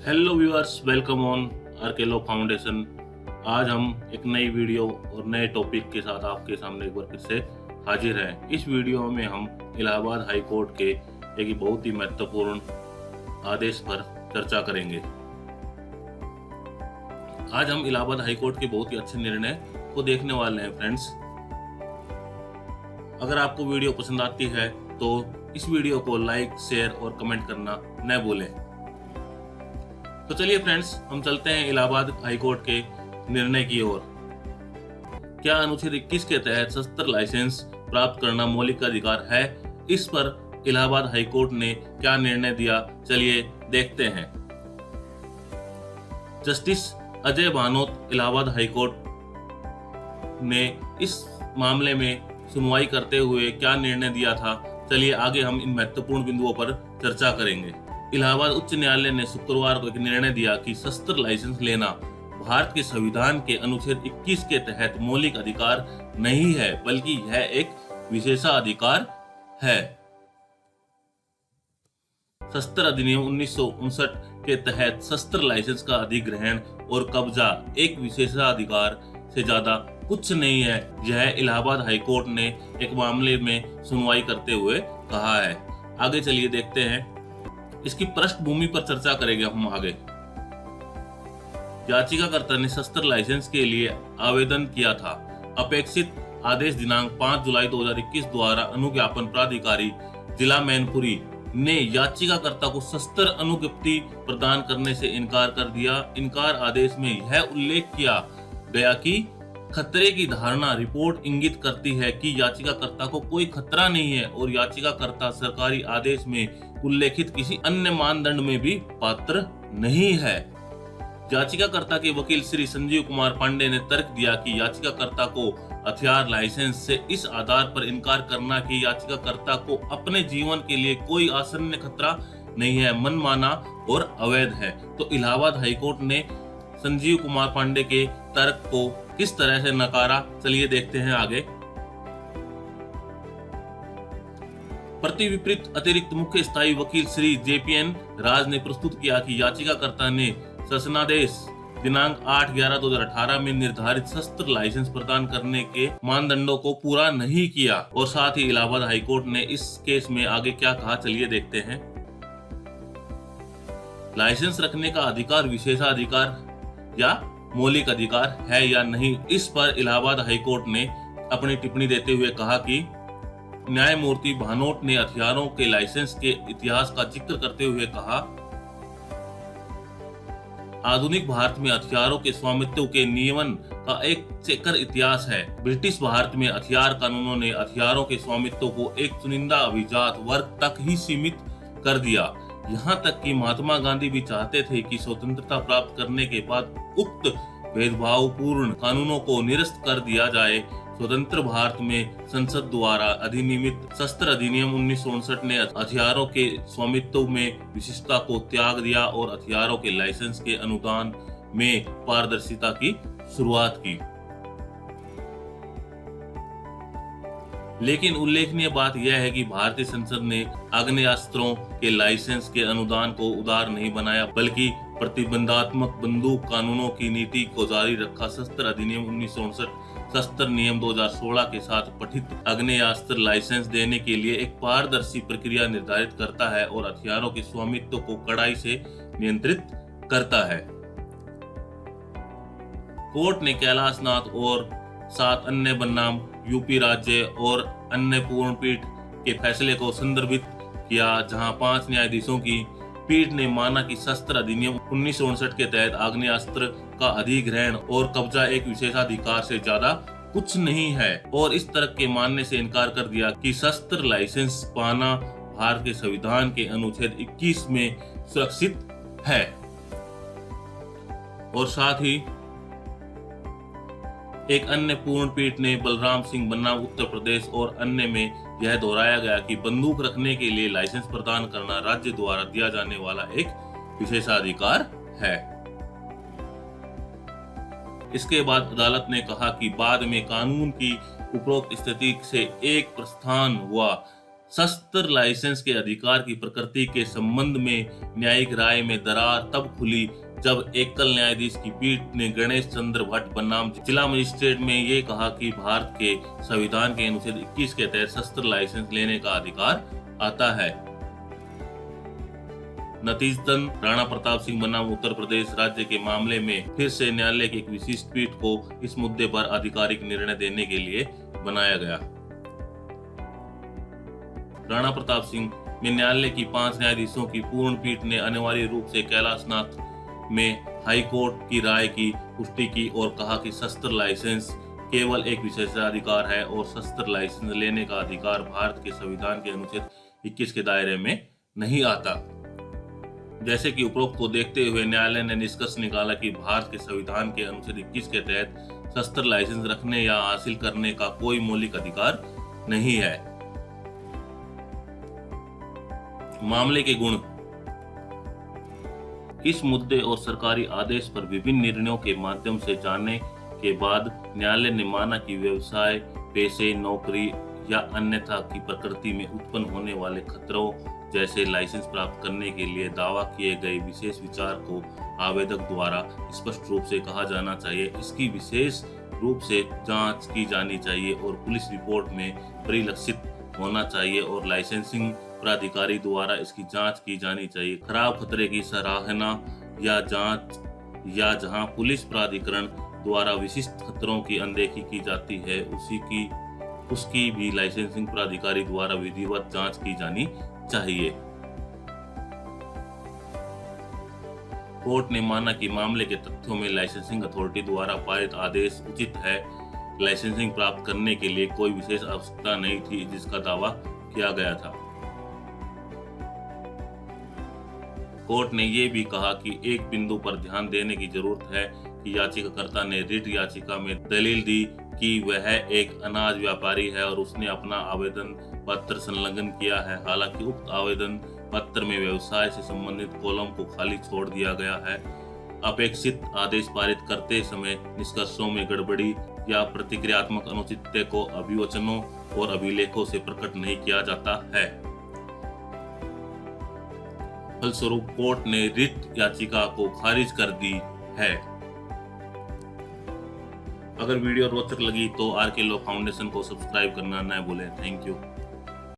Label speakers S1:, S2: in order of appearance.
S1: Hello viewers, welcome on आरकेलो foundation. आज हम एक नई वीडियो और नए टॉपिक के साथ आपके सामने एक बार फिर से हाजिर हैं। इस वीडियो में हम इलाहाबाद हाई कोर्ट के एक बहुत ही महत्वपूर्ण आदेश पर चर्चा करेंगे। आज हम इलाहाबाद हाई कोर्ट के बहुत ही अच्छे निर्णय को देखने वाले हैं फ्रेंड्स। अगर आपको वीडियो पसंद आती है तो इस वीडियो को लाइक, शेयर और कमेंट करना न भूलें। तो चलिए फ्रेंड्स, हम चलते हैं इलाहाबाद हाई कोर्ट के निर्णय की ओर। क्या अनुच्छेद 21 के तहत शस्त्र लाइसेंस प्राप्त करना मौलिक अधिकार है? इस पर इलाहाबाद हाई कोर्ट ने क्या निर्णय दिया, चलिए देखते हैं। Justice Ajay Bhanot Allahabad high court ने इस मामले में सुनवाई करते हुए क्या निर्णय दिया था, चलिए आगे हम इन महत्वपूर्ण बिंदुओं पर चर्चा करेंगे। इलाहाबाद उच्च न्यायालय ने शुक्रवार को एक निर्णय दिया कि शस्त्र लाइसेंस लेना भारत के संविधान के अनुच्छेद 21 के तहत मौलिक अधिकार नहीं है, बल्कि यह एक विशेषाधिकार है। शस्त्र अधिनियम 1959 के तहत शस्त्र लाइसेंस का अधिग्रहण और कब्जा एक विशेषाधिकार से ज्यादा कुछ नहीं है। यह इलाहाबाद हाई कोर्ट ने एक मामले में सुनवाई करते हुए कहा है। आगे चलिए देखते हैं, इसकी पृष्ठभूमि पर चर्चा करेंगे हम आगे। याचिकाकर्ता ने शस्त्र लाइसेंस के लिए आवेदन किया था। अपेक्षित आदेश दिनांक 5 जुलाई 2021 द्वारा अनुज्ञापन प्राधिकारी जिला मैनपुरी ने याचिकाकर्ता को शस्त्र अनुज्ञप्ति प्रदान करने से इनकार कर दिया। इनकार आदेश में यह उल्लेख किया गया कि खतरे की धारणा रिपोर्ट इंगित करती है कि याचिकाकर्ता को कोई खतरा नहीं है और याचिकाकर्ता सरकारी आदेश में उल्लेखित किसी अन्य मानदंड में भी पात्र नहीं है। याचिकाकर्ता के वकील श्री संजीव कुमार पांडे ने तर्क दिया कि याचिकाकर्ता को हथियार लाइसेंस से इस आधार पर इनकार करना कि याचिकाकर्ता को अपने जीवन के लिए कोई आसन्न खतरा नहीं है, मनमाना और अवैध है। तो इलाहाबाद हाईकोर्ट ने संजीव कुमार पांडे के तर्क को किस तरह से नकारा, चलिए देखते हैं आगे। प्रति विपरीत अतिरिक्त मुख्य स्थायी वकील श्री JPN राज ने प्रस्तुत किया कि याचिकाकर्ता ने शासनादेश दिनांक 8/11/2018 में निर्धारित शस्त्र लाइसेंस प्रदान करने के मानदंडों को पूरा नहीं किया। और साथ ही इलाहाबाद हाईकोर्ट ने इस केस में आगे क्या कहा, चलिए देखते हैं। लाइसेंस रखने का अधिकार विशेषाधिकार या मौलिक अधिकार है या नहीं, इस पर इलाहाबाद हाईकोर्ट ने अपनी टिप्पणी देते हुए कहा कि न्यायमूर्ति भानोट ने हथियारों के लाइसेंस के इतिहास का जिक्र करते हुए कहा, आधुनिक भारत में हथियारों के स्वामित्व के नियमन का एक चेकर इतिहास है। ब्रिटिश भारत में हथियार कानूनों ने हथियारों के स्वामित्व को एक चुनिंदा अभिजात वर्ग तक ही सीमित कर दिया। यहाँ तक कि महात्मा गांधी भी चाहते थे कि स्वतंत्रता प्राप्त करने के बाद उक्त भेदभावपूर्ण कानूनों को निरस्त कर दिया जाए। स्वतंत्र भारत में संसद द्वारा अधिनियमित शस्त्र अधिनियम 1959 ने हथियारों के स्वामित्व में विशिष्टता को त्याग दिया और हथियारों के लाइसेंस के अनुदान में पारदर्शिता की शुरुआत की। लेकिन उल्लेखनीय बात यह है कि भारतीय संसद ने आग्नेयास्त्रों के लाइसेंस के अनुदान को उदार नहीं बनाया, बल्कि प्रतिबंधात्मक बंदूक कानूनों की नीति को जारी रखा। शस्त्र अधिनियम 1959 शस्त्र नियम 2016 के साथ पठित आग्नेयास्त्र लाइसेंस देने के लिए एक पारदर्शी प्रक्रिया निर्धारित करता है और हथियारों के स्वामित्व को कड़ाई से नियंत्रित करता है। कोर्ट ने कैलाशनाथ और 7 अन्य बनाम यूपी राज्य और अन्य पूर्ण पीठ के फैसले को संदर्भित किया, जहां 5 न्यायाधीशों की पीठ ने माना कि शस्त्र अधिनियम 1959 के तहत आग्नेयास्त्र का अधिग्रहण और कब्जा एक विशेषाधिकार से ज्यादा कुछ नहीं है, और इस तरह के मानने से इनकार कर दिया कि शस्त्र लाइसेंस पाना भारत के संविधान के अनुच्छेद 21 में सुरक्षित है। और साथ ही एक अन्य पूर्ण पीठ ने बलराम सिंह बनाम उत्तर प्रदेश और अन्य में यह दोहराया गया कि बंदूक रखने के लिए लाइसेंस प्रदान करना राज्य द्वारा दिया जाने वाला एक विशेषाधिकार है। इसके बाद अदालत ने कहा कि बाद में कानून की उपरोक्त स्थिति से एक प्रस्थान हुआ। शस्त्र लाइसेंस के अधिकार की प्रकृति के संबंध में न्यायिक राय में दरार तब खुली जब एकल न्यायाधीश की पीठ ने गणेश चंद्र भट्ट बनाम जिला मजिस्ट्रेट में ये कहा कि भारत के संविधान के अनुच्छेद 21 के तहत शस्त्र लाइसेंस लेने का अधिकार आता है। नतीजतन राणा प्रताप सिंह बनाम उत्तर प्रदेश राज्य के मामले में फिर से न्यायालय की एक विशिष्ट पीठ को इस मुद्दे पर आधिकारिक निर्णय देने के लिए बनाया गया। राणा प्रताप सिंह में न्यायालय की 5 न्यायाधीशों की पूर्ण पीठ ने अनिवार्य रूप से कैलाशनाथ में हाई कोर्ट की राय की पुष्टि की और कहा कि शस्त्र लाइसेंस केवल एक विशेषाधिकार है और शस्त्र लाइसेंस लेने का अधिकार भारत के संविधान के अनुच्छेद 21 के दायरे में नहीं आता। जैसे कि उपरोक्त को देखते हुए न्यायालय ने निष्कर्ष निकाला कि भारत के संविधान के अनुच्छेद 21 के तहत शस्त्र लाइसेंस रखने या हासिल करने का कोई मौलिक अधिकार नहीं है। मामले के गुण। इस मुद्दे और सरकारी आदेश पर विभिन्न निर्णयों के माध्यम से जानने के बाद न्यायालय ने माना कि व्यवसाय, पेशे, नौकरी या अन्यथा की प्रकृति में उत्पन्न होने वाले खतरों जैसे लाइसेंस प्राप्त करने के लिए दावा किए गए विशेष विचार को आवेदक द्वारा स्पष्ट रूप से कहा जाना चाहिए। इसकी विशेष रूप से जांच की जानी चाहिए और पुलिस रिपोर्ट में परिलक्षित होना चाहिए और लाइसेंसिंग प्राधिकारी द्वारा इसकी जांच की जानी चाहिए। खराब खतरे की सराहना या जांच या जहां पुलिस प्राधिकरण द्वारा विशिष्ट खतरों की अनदेखी की जाती है उसकी भी लाइसेंसिंग प्राधिकारी द्वारा विधिवत जांच की जानी चाहिए। कोर्ट ने माना कि मामले के तथ्यों में लाइसेंसिंग अथॉरिटी द्वारा पारित आदेश उचित है। लाइसेंसिंग प्राप्त करने के लिए कोई विशेष आवश्यकता नहीं थी जिसका दावा किया गया था। कोर्ट ने यह भी कहा कि एक बिंदु पर ध्यान देने की जरूरत है कि याचिकाकर्ता ने रिट याचिका में दलील दी कि वह एक अनाज व्यापारी है और उसने अपना आवेदन पत्र संलग्न किया है। हालांकि उक्त आवेदन पत्र में व्यवसाय से संबंधित कॉलम को खाली छोड़ दिया गया है। अपेक्षित आदेश पारित करते समय निष्कर्षों में गड़बड़ी या प्रतिक्रियात्मक अनुचितता को अभिवचनों और अभिलेखों से प्रकट नहीं किया जाता है। फलस्वरूप कोर्ट ने रिट याचिका को खारिज कर दी है। अगर वीडियो रोचक लगी तो आर के लॉ फाउंडेशन को सब्सक्राइब करना न भूलें। Thank you.